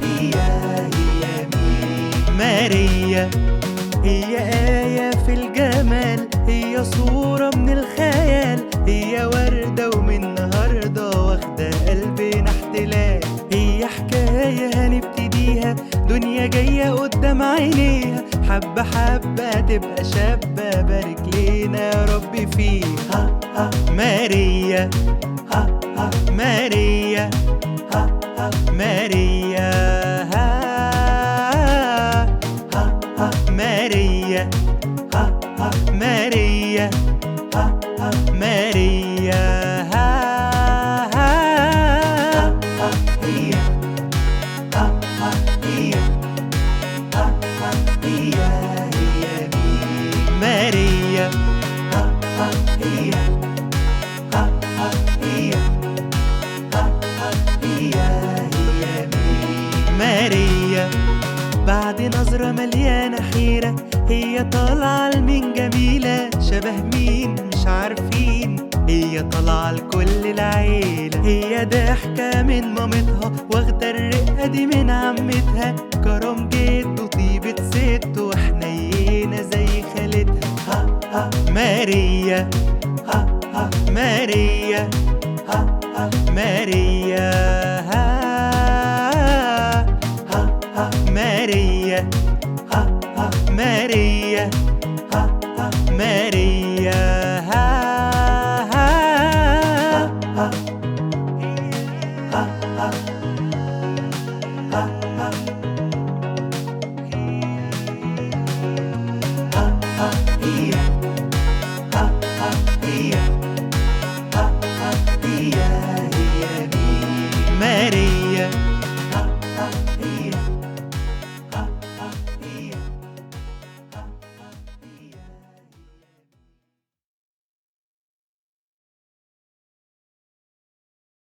هي مين؟ ماريا هي آية في الجمال، هي صورة من الخيال، هي وردة ومن النهاردة واخدة قلبنا احتلال. هي حكاية هنبتديها، دنيا جاية قدام عينيها، حبة حبة تبقى شابة، بارك لينا يا رب فيها. ماريا ماريا ماريا ماريا ماريا ماريا هي مين؟ ماريا هي مين؟ ماريا بعد نظرة مليانة حيرة، هي طالعة لمين جميلة، شبه مين مش عارفين، هي طالعة لكل العيلة. هي ضحكة من مامتها، واخدة الرقة دي من عمتها، كرم جد وطيبة ست وحنينة زي خالتها. ماريا ماريا ماريا ماريا ماريا ماريا